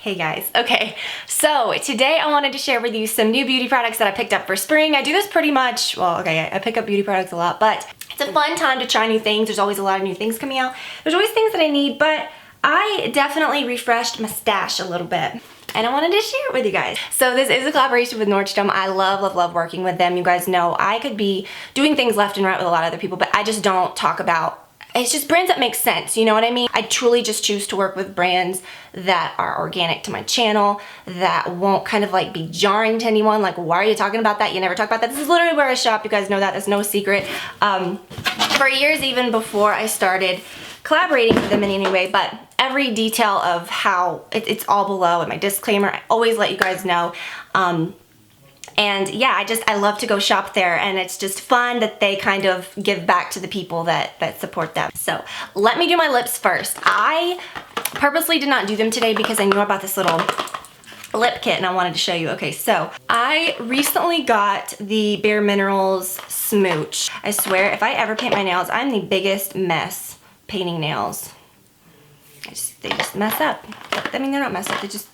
Hey guys, okay, so today I wanted to share with you some new beauty products that I picked up for spring. I do this pretty much, well, okay, I pick up beauty products a lot, but it's a fun time to try new things. There's always a lot of new things coming out. There's always things that I need, but I definitely refreshed my stash a little bit. And I wanted to share it with you guys. So this is a collaboration with Nordstrom. I love working with them. You guys know I could be doing things left and right with a lot of other people, but I just don't talk about, it's just brands that make sense, you know what I mean? I truly just choose to work with brands that are organic to my channel, that won't kind of like be jarring to anyone, like why are you talking about that? You never talk about that. This is literally where I shop, you guys know that, that's no secret. For years, even before I started collaborating with them in any way, but every detail of how, it's all below in my disclaimer. I always let you guys know. And yeah, I love to go shop there, and it's just fun that they kind of give back to the people that support them. So let me do my lips first. I purposely did not do them today because I knew about this little lip kit and I wanted to show you. Okay, so I recently got the Bare Minerals Smooch. I swear, if I ever paint my nails, I'm the biggest mess painting nails. They just mess up. I mean, they're not messed up, they just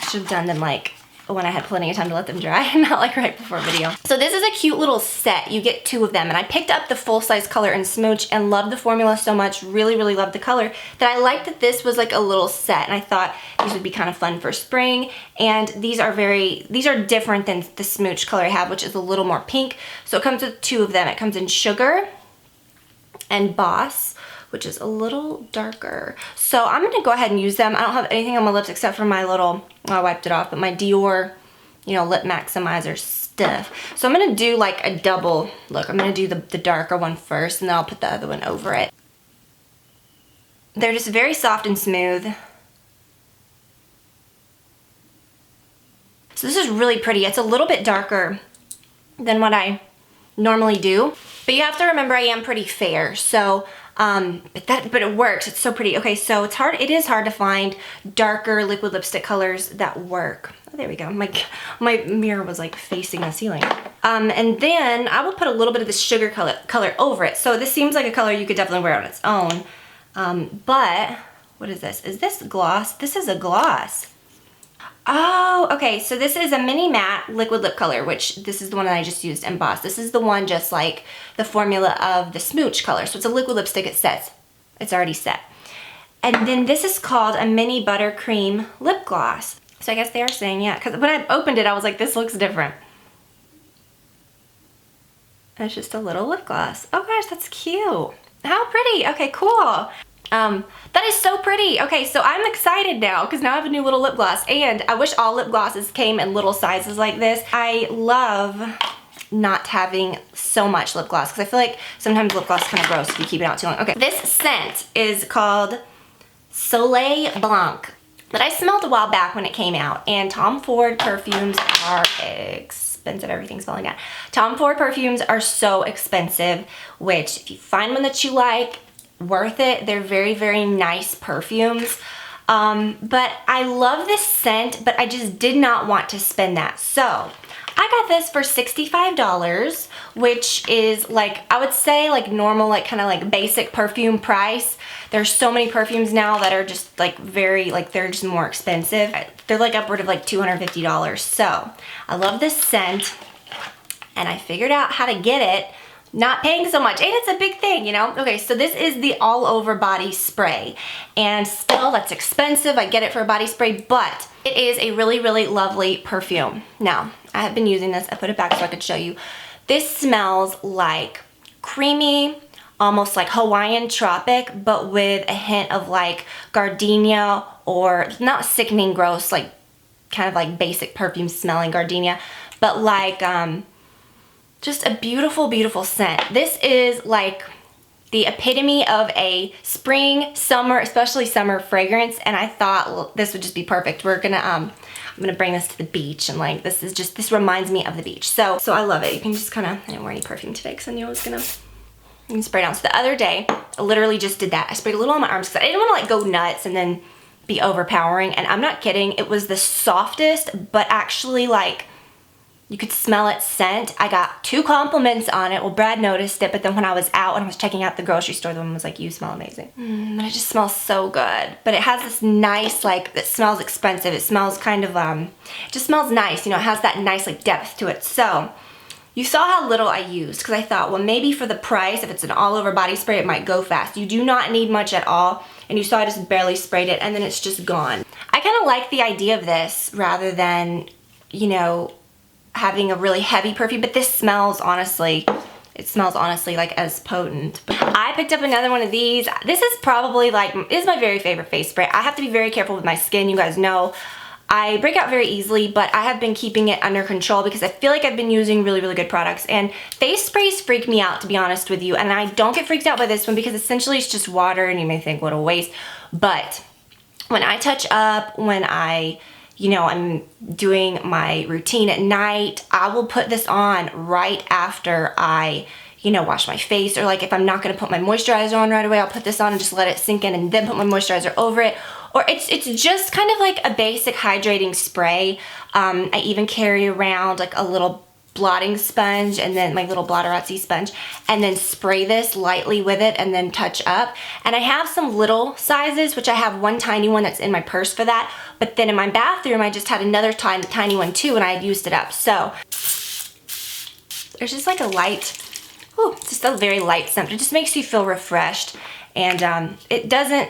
should have done them like when I had plenty of time to let them dry, not like right before video. So this is a cute little set. You get 2 of them, and I picked up the full-size color in Smooch and loved the formula so much, really loved the color, that I liked that this was like a little set, and I thought these would be kind of fun for spring. And these are different than the Smooch color I have, which is a little more pink. So it comes with 2 of them. It comes in Sugar and Boss, which is a little darker. So I'm gonna go ahead and use them. I don't have anything on my lips except for my little, well, I wiped it off, but my Dior, you know, lip maximizer stuff. So I'm gonna do like a double look. I'm gonna do the darker one first, and then I'll put the other one over it. They're just very soft and smooth. So this is really pretty. It's a little bit darker than what I normally do, but you have to remember I am pretty fair, so but it works. It's so pretty. Okay, so it is hard to find darker liquid lipstick colors that work. Oh, there we go. My mirror was like facing the ceiling. And then I will put a little bit of this sugar color over it. So this seems like a color you could definitely wear on its own. But what is this? Is this gloss? This is a gloss. Oh, okay, so this is a mini matte liquid lip color, which this is the one that I just used in Boss. This is the one just like the formula of the Smooch color. So it's a liquid lipstick, it says. It's already set. And then this is called a mini buttercream lip gloss. So I guess they are saying, yeah, because when I opened it, I was like, this looks different. And it's just a little lip gloss. Oh gosh, that's cute. How pretty. Okay, cool. That is so pretty. Okay, so I'm excited now because now I have a new little lip gloss, and I wish all lip glosses came in little sizes like this. I love not having so much lip gloss because I feel like sometimes lip gloss is kind of gross if you keep it out too long. Okay, this scent is called Soleil Blanc that I smelled a while back when it came out, and Tom Ford perfumes are expensive. Everything's falling down. Tom Ford perfumes are so expensive, which if you find one that you like, worth it. They're very nice perfumes. But I love this scent, but I just did not want to spend that. So I got this for $65, which is like, I would say like normal, like kind of like basic perfume price. There's so many perfumes now that are just like they're just more expensive. They're like upward of like $250. So I love this scent, and I figured out how to get it not paying so much, and it's a big thing, you know? Okay, so this is the all over body spray, and still that's expensive. I get it for a body spray, but it is a really lovely perfume. Now, I have been using this. I put it back so I could show you. This smells like creamy, almost like Hawaiian tropic, but with a hint of like gardenia, or not sickening gross, like kind of like basic perfume smelling gardenia, but like just a beautiful scent. This is like the epitome of a spring, summer, especially summer fragrance, and I thought, well, this would just be perfect. We're gonna, I'm gonna bring this to the beach, and like this reminds me of the beach. So I love it. You can just kind of, I didn't wear any perfume today because I knew I was gonna, you can spray it down. So the other day, I literally just did that. I sprayed a little on my arms because I didn't want to like go nuts and then be overpowering, and I'm not kidding. It was the softest, but actually like You could smell its scent. I got 2 compliments on it. Well, Brad noticed it, but then when I was out and I was checking out the grocery store, the woman was like, you smell amazing. And it just smells so good. But it has this nice, like, it smells expensive. It smells kind of, it just smells nice. You know, it has that nice, like, depth to it. So, you saw how little I used, because I thought, well, maybe for the price, if it's an all-over body spray, it might go fast. You do not need much at all. And you saw I just barely sprayed it, and then it's just gone. I kind of like the idea of this rather than, you know, having a really heavy perfume, but this smells honestly, it smells honestly like as potent. But I picked up another one of these. This is probably like, this is my very favorite face spray. I have to be very careful with my skin. You guys know I break out very easily, but I have been keeping it under control because I feel like I've been using really, really good products. And face sprays freak me out, to be honest with you. And I don't get freaked out by this one because essentially it's just water, and you may think, what a waste. But when I touch up, when you know, I'm doing my routine at night, I will put this on right after I, you know, wash my face, or like if I'm not gonna put my moisturizer on right away, I'll put this on and just let it sink in and then put my moisturizer over it. Or it's just kind of like a basic hydrating spray. I even carry around like a little blotting sponge, and then my little blotterazzi sponge, and then spray this lightly with it and then touch up. And I have some little sizes, which I have one tiny one that's in my purse for that, but then in my bathroom I just had another tiny one too, and I had used it up. So there's just like a light, just a very light scent. It just makes you feel refreshed, and it doesn't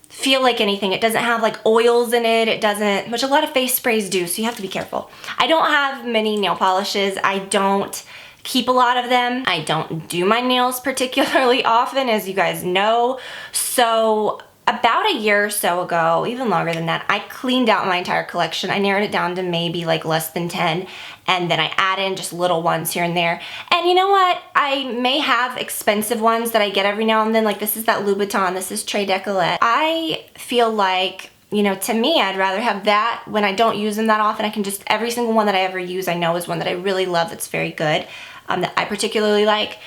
feel like anything. It doesn't have like oils in it. It doesn't, which a lot of face sprays do, so you have to be careful. I don't have many nail polishes. I don't keep a lot of them. I don't do my nails particularly often, as you guys know. So about a year or so ago, even longer than that, I cleaned out my entire collection. I narrowed it down to maybe like less than 10, and then I add in just little ones here and there. And you know what? I may have expensive ones that I get every now and then, like this is that Louboutin, this is Très Décolleté. I feel like, you know, to me, I'd rather have that when I don't use them that often. I can just, every single one that I ever use, I know is one that I really love, that's very good, that I particularly like,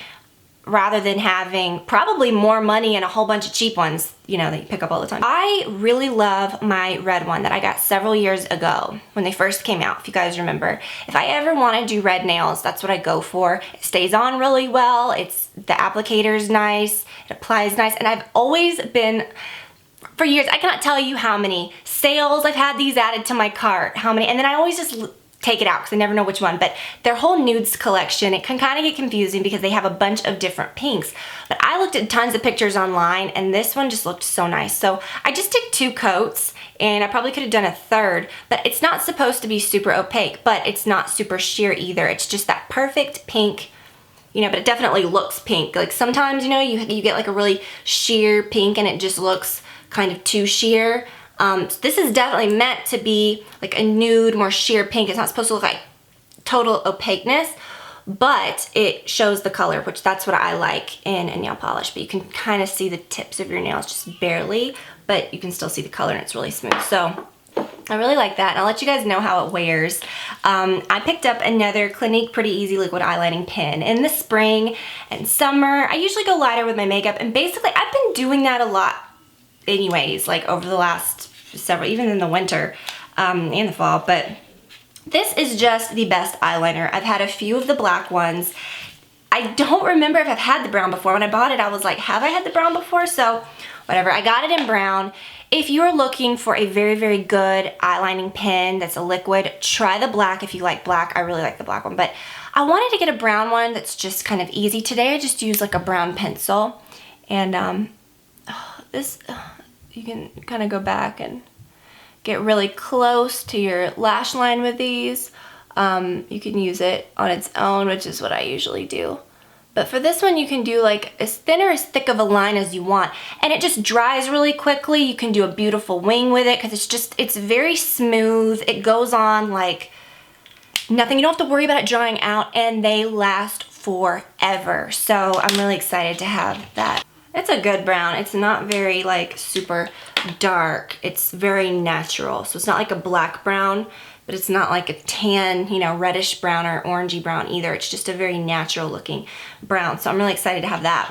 rather than having probably more money and a whole bunch of cheap ones, you know, that you pick up all the time. I really love my red one that I got several years ago when they first came out, if you guys remember. If I ever want to do red nails, that's what I go for. It stays on really well, the applicator's nice, it applies nice, and I've always been, for years, I cannot tell you how many sales I've had these added to my cart, how many, and then I always just take it out because I never know which one. But their whole nudes collection, it can kind of get confusing because they have a bunch of different pinks. But I looked at tons of pictures online, and this one just looked so nice. So I just did 2 coats, and I probably could have done a third, but it's not supposed to be super opaque, but it's not super sheer either. It's just that perfect pink, you know, but it definitely looks pink. Like sometimes, you know, you get like a really sheer pink and it just looks kind of too sheer. This is definitely meant to be like a nude, more sheer pink. It's not supposed to look like total opaqueness, but it shows the color, which that's what I like in a nail polish. But you can kind of see the tips of your nails, just barely, but you can still see the color and it's really smooth. So I really like that, and I'll let you guys know how it wears. I picked up another Clinique Pretty Easy Liquid Eyelining Pen. In the spring and summer, I usually go lighter with my makeup, and basically I've been doing that a lot anyways, like over the last several, even in the winter and the fall. But this is just the best eyeliner. I've had a few of the black ones. I don't remember if I've had the brown before. When I bought it, I was like, have I had the brown before? So whatever, I got it in brown. If you're looking for a very, very good eyelining pen that's a liquid, try the black if you like black. I really like the black one, but I wanted to get a brown one that's just kind of easy. Today I just used like a brown pencil, and you can kind of go back and get really close to your lash line with these. You can use it on its own, which is what I usually do. But for this one, you can do like as thin or as thick of a line as you want. And it just dries really quickly. You can do a beautiful wing with it because it's very smooth. It goes on like nothing. You don't have to worry about it drying out, and they last forever. So I'm really excited to have that. It's a good brown. It's not very like super dark. It's very natural. So it's not like a black brown, but it's not like a tan, you know, reddish brown or orangey brown either. It's just a very natural looking brown. So I'm really excited to have that.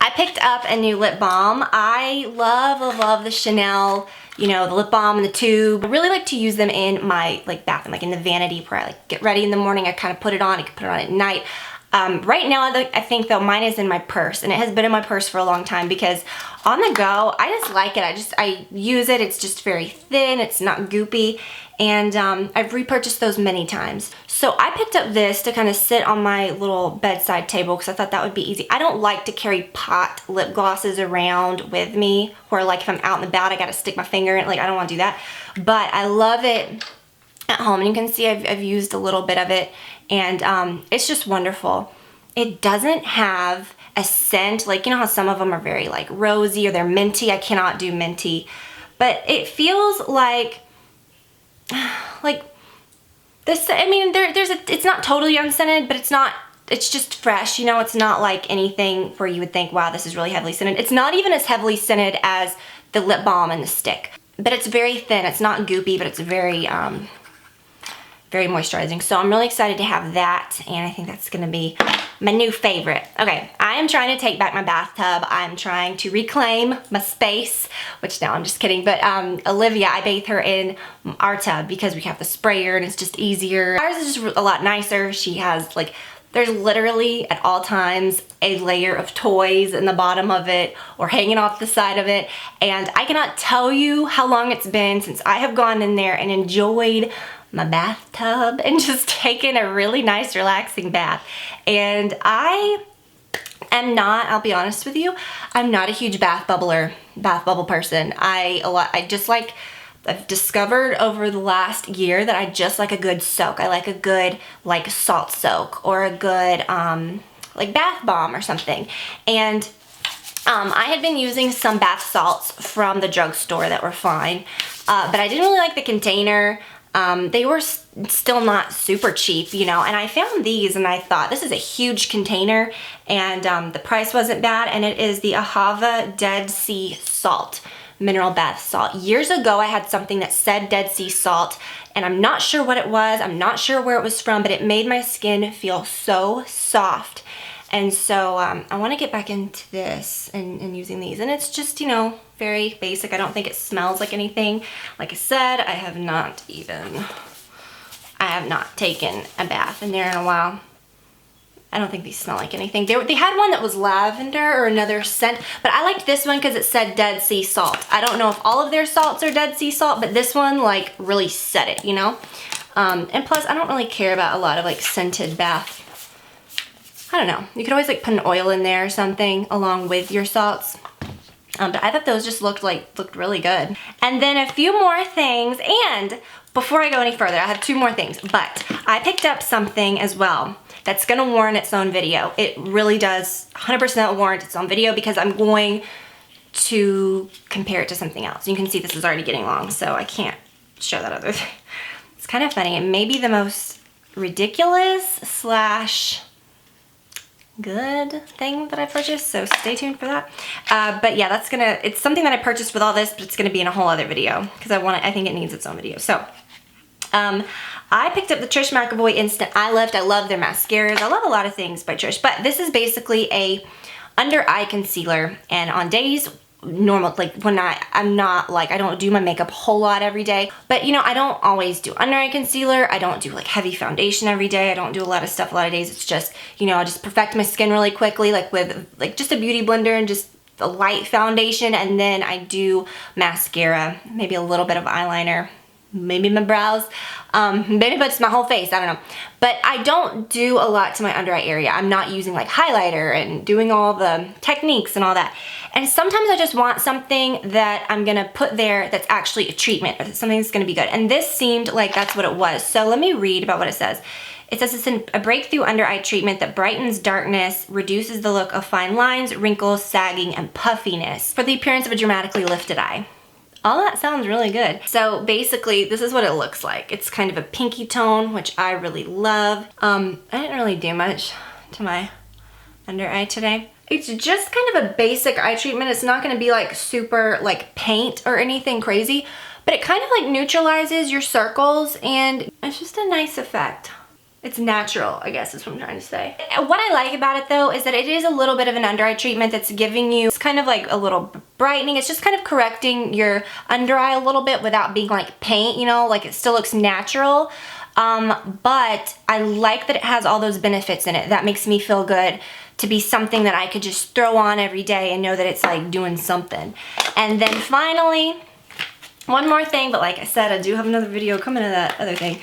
I picked up a new lip balm. I love the Chanel you know, the lip balm and the tube. I really like to use them in my like bathroom, like in the vanity where I like get ready in the morning. I kind of put it on. I can put it on at night. Right now, I think though mine is in my purse, and it has been in my purse for a long time because on the go, I just like it. I use it. It's just very thin. It's not goopy, and I've repurchased those many times. So I picked up this to kind of sit on my little bedside table because I thought that would be easy. I don't like to carry pot lip glosses around with me, where like if I'm out and about, I got to stick my finger in. Like I don't want to do that, but I love it at home, and you can see I've used a little bit of it, and it's just wonderful. It doesn't have a scent, like you know how some of them are very like rosy or they're minty. I cannot do minty, but it feels like this. I mean, it's not totally unscented, but it's just fresh, you know. It's not like anything where you would think, wow, this is really heavily scented. It's not even as heavily scented as the lip balm and the stick, but it's very thin. It's not goopy, but it's very very moisturizing. So I'm really excited to have that, and I think that's gonna be my new favorite. Okay, I am trying to take back my bathtub. I'm trying to reclaim my space, which now I'm just kidding, but Olivia, I bathe her in our tub because we have the sprayer and it's just easier. Ours is just a lot nicer. She has like, there's literally at all times a layer of toys in the bottom of it or hanging off the side of it, and I cannot tell you how long it's been since I have gone in there and enjoyed my bathtub and just taken a really nice relaxing bath. And I am not, I'll be honest with you, I'm not a huge bath bubble person. I just like, I've discovered over the last year that I just like a good soak. I like a good like salt soak or a good like bath bomb or something. And I had been using some bath salts from the drugstore that were fine, but I didn't really like the container. They were still not super cheap, you know, and I found these and I thought this is a huge container, and the price wasn't bad, and it is the Ahava Dead Sea Salt mineral bath salt. Years ago I had something that said Dead Sea Salt, and I'm not sure what it was, I'm not sure where it was from, but it made my skin feel so soft. And so I want to get back into this and using these, and it's just, you know, very basic. I don't think it smells like anything. Like I said, I have not taken a bath in there in a while. I don't think these smell like anything. They had one that was lavender or another scent, but I liked this one because it said Dead Sea Salt. I don't know if all of their salts are Dead Sea Salt, but this one like really said it, you know? And plus I don't really care about a lot of like scented bath. I don't know. You could always like put an oil in there or something along with your salts. But I thought those just looked really good. And then a few more things, and before I go any further, I have two more things, but I picked up something as well that's gonna warrant its own video. It really does 100% warrant its own video because I'm going to compare it to something else. You can see this is already getting long, so I can't show that other thing. It's kind of funny. It may be the most ridiculous slash good thing that I purchased, so stay tuned for that. But yeah, it's something that I purchased with all this, but it's gonna be in a whole other video because I think it needs its own video. So I picked up the Trish McEvoy Instant Eye Lift. I love their mascaras. I love a lot of things by Trish, but this is basically a under eye concealer, and on days normal, like when I'm not like, I don't do my makeup a whole lot every day, but you know, I don't always do under eye concealer. I don't do like heavy foundation every day. I don't do a lot of stuff a lot of days. It's just, you know, I just perfect my skin really quickly, like with like just a beauty blender and just a light foundation, and then I do mascara, maybe a little bit of eyeliner, maybe my brows, maybe it's my whole face, I don't know. But I don't do a lot to my under eye area. I'm not using like highlighter and doing all the techniques and all that. And sometimes I just want something that I'm gonna put there that's actually a treatment, or something that's gonna be good. And this seemed like that's what it was. So let me read about what it says. It says it's a breakthrough under eye treatment that brightens darkness, reduces the look of fine lines, wrinkles, sagging, and puffiness for the appearance of a dramatically lifted eye. All that sounds really good. So basically, this is what it looks like. It's kind of a pinky tone, which I really love. I didn't really do much to my under eye today. It's just kind of a basic eye treatment. It's not gonna be like super like paint or anything crazy, but it kind of like neutralizes your circles, and it's just a nice effect. It's natural, I guess is what I'm trying to say. What I like about it though is that it is a little bit of an under eye treatment that's giving you, it's kind of like a little brightening. It's just kind of correcting your under eye a little bit without being like paint, you know, like it still looks natural. But I like that it has all those benefits in it. That makes me feel good to be something that I could just throw on every day and know that it's like doing something. And then finally, one more thing, but like I said, I do have another video coming to that other thing.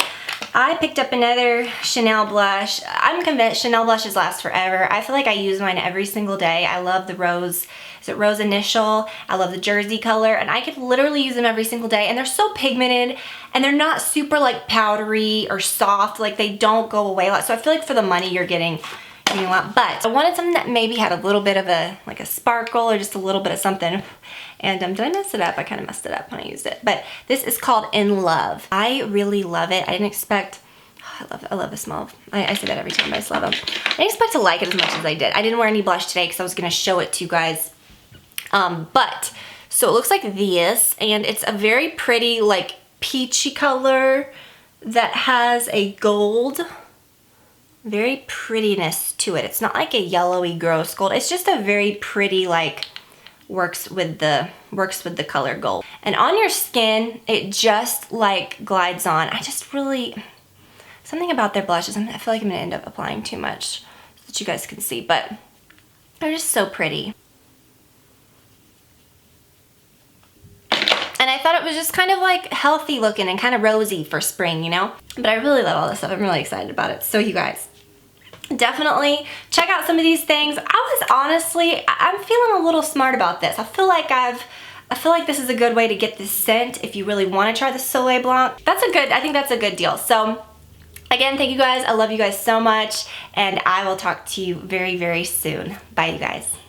I picked up another Chanel blush. I'm convinced Chanel blushes last forever. I feel like I use mine every single day. I love the rose, is it rose initial? I love the jersey color, and I could literally use them every single day, and they're so pigmented, and they're not super like powdery or soft, like they don't go away a lot. So I feel like for the money you're getting a lot, but I wanted something that maybe had a little bit of a, like a sparkle or just a little bit of something. And did I mess it up? I kind of messed it up when I used it. But this is called In Love. I really love it. I didn't expect, oh, I love the smell. I say that every time, but I just love them. I didn't expect to like it as much as I did. I didn't wear any blush today because I was going to show it to you guys. So it looks like this, and it's a very pretty, like, peachy color that has a gold, very prettiness to it. It's not like a yellowy gross gold. It's just a very pretty, like, works with the color gold. And on your skin, it just like glides on. I just really, something about their blushes, I feel like I'm gonna end up applying too much so that you guys can see, but they're just so pretty. And I thought it was just kind of like healthy looking and kind of rosy for spring, you know? But I really love all this stuff. I'm really excited about it. So you guys, definitely check out some of these things. I'm feeling a little smart about this. I feel like this is a good way to get this scent if you really want to try the Soleil Blanc. I think that's a good deal. So again, thank you guys. I love you guys so much, and I will talk to you very, very soon. Bye, you guys.